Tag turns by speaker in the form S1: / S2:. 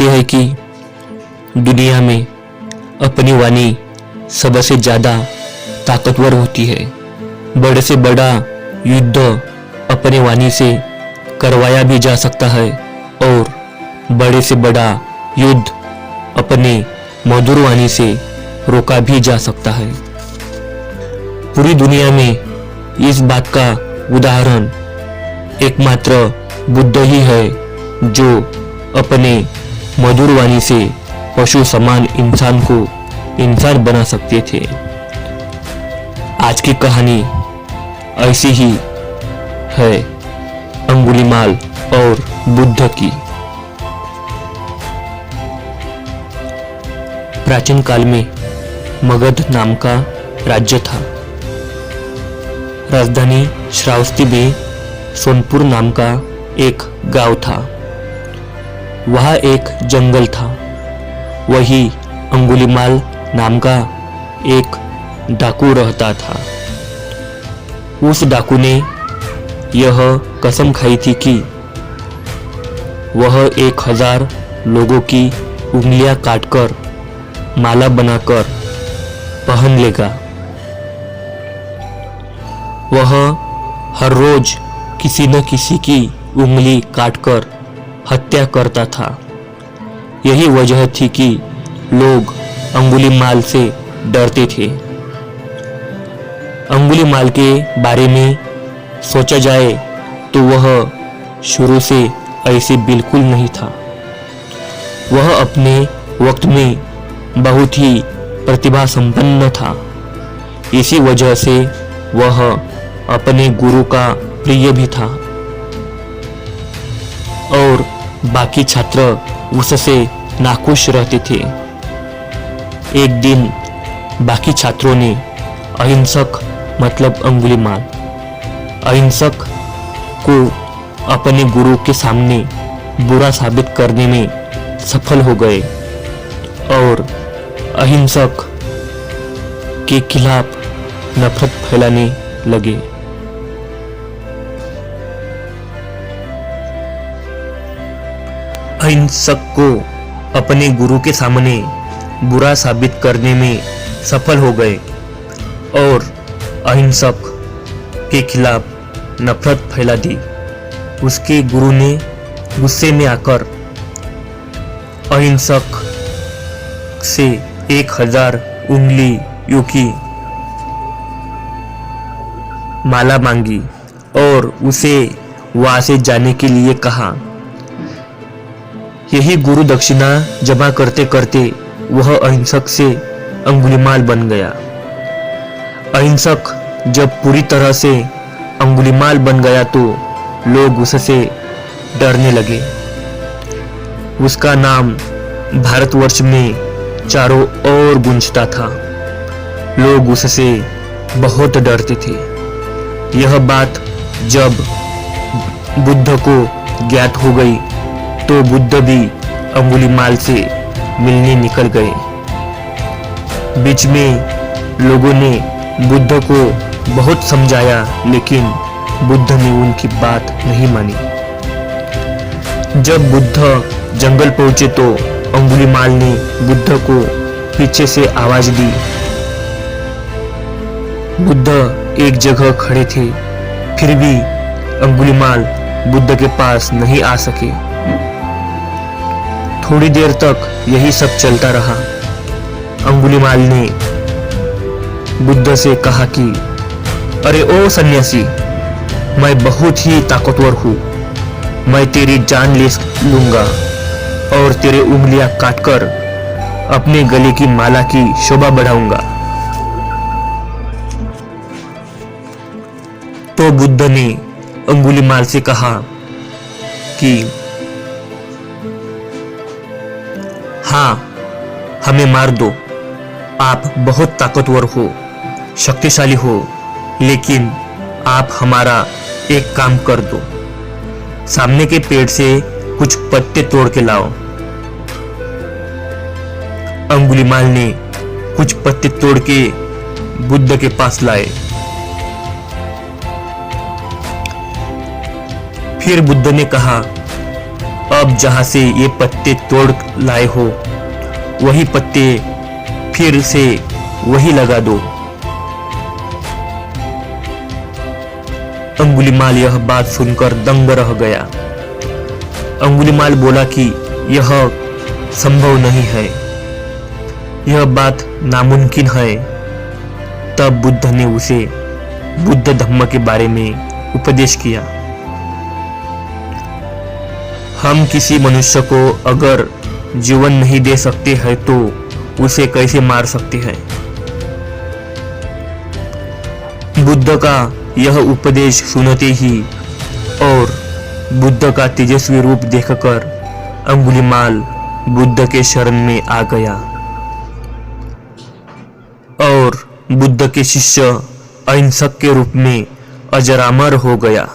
S1: कहते हैं कि दुनिया में अपनी वाणी सबसे ज्यादा ताकतवर होती है। बड़े से बड़ा युद्ध अपनी वाणी से करवाया भी जा सकता है और बड़े से बड़ा युद्ध अपने मधुर वाणी से रोका भी जा सकता है। पूरी दुनिया में इस बात का उदाहरण एकमात्र बुद्ध ही है जो अपने मधुर वाणी से पशु समान इंसान को इंसान बना सकते थे। आज की कहानी ऐसी ही है, अंगुलीमाल और बुद्ध की। प्राचीन काल में मगध नाम का राज्य था। राजधानी श्रावस्ती में सोनपुर नाम का एक गांव था। वहाँ एक जंगल था। वही अंगुलीमाल नाम का एक डाकू रहता था। उस डाकू ने यह कसम खाई थी कि वह 1000 लोगों की उंगलियां काटकर माला बनाकर पहन लेगा। वह हर रोज किसी न किसी की उंगली काटकर हत्या करता था। यही वजह थी कि लोग अंगुलीमाल से डरते थे। अंगुलीमाल के बारे में सोचा जाए तो वह शुरू से ऐसे बिल्कुल नहीं था। वह अपने वक्त में बहुत ही प्रतिभा संपन्न था। इसी वजह से वह अपने गुरु का प्रिय भी था और बाकी छात्र उससे नाखुश रहते थे। एक दिन बाकी छात्रों ने अहिंसक मतलब अंगुलीमाल अहिंसक को अपने गुरु के सामने बुरा साबित करने में सफल हो गए और अहिंसक के खिलाफ नफरत फैलाने लगे। अहिंसक को अपने गुरु के सामने बुरा साबित करने में सफल हो गए और अहिंसक के खिलाफ नफरत फैला दी। उसके गुरु ने गुस्से में आकर अहिंसक से 1000 उंगलियों की माला मांगी और उसे वहां से जाने के लिए कहा। यही गुरु दक्षिणा जमा करते करते वह अहिंसक से अंगुलीमाल बन गया। अहिंसक जब पूरी तरह से अंगुलीमाल बन गया तो लोग उससे डरने लगे। उसका नाम भारतवर्ष में चारों ओर गूंजता था। लोग उससे बहुत डरते थे। यह बात जब बुद्ध को ज्ञात हो गई तो बुद्ध भी अंगुलीमाल से मिलने निकल गए। बीच में लोगों ने बुद्ध को बहुत समझाया लेकिन बुद्ध ने उनकी बात नहीं मानी। जब बुद्ध जंगल पहुंचे तो अंगुलीमाल ने बुद्ध को पीछे से आवाज दी। बुद्ध एक जगह खड़े थे, फिर भी अंगुलीमाल बुद्ध के पास नहीं आ सके। थोड़ी देर तक यही सब चलता रहा। अंगुलीमाल ने बुद्ध से कहा कि अरे ओ सन्यासी, मैं बहुत ही ताकतवर हूँ। मैं तेरी जान ले लूंगा और तेरे उंगलियां काटकर अपने गले की माला की शोभा बढ़ाऊंगा। तो बुद्ध ने अंगुलीमाल से कहा कि हाँ, हमें मार दो। आप बहुत ताकतवर हो, शक्तिशाली हो, लेकिन आप हमारा एक काम कर दो। सामने के पेड़ से कुछ पत्ते तोड़ के लाओ। अंगुलीमाल ने कुछ पत्ते तोड़ के बुद्ध के पास लाए। फिर बुद्ध ने कहा, अब जहां से ये पत्ते तोड़ लाए हो वही पत्ते फिर से वही लगा दो। अंगुलीमाल यह बात सुनकर दंग रह गया। अंगुलीमाल बोला कि यह संभव नहीं है, यह बात नामुमकिन है। तब बुद्ध ने उसे बुद्ध धम्म के बारे में उपदेश किया। हम किसी मनुष्य को अगर जीवन नहीं दे सकते हैं तो उसे कैसे मार सकते हैं। बुद्ध का यह उपदेश सुनते ही और बुद्ध का तेजस्वी रूप देखकर अंगुलीमाल बुद्ध के शरण में आ गया और बुद्ध के शिष्य अहिंसक के रूप में अजरामर हो गया।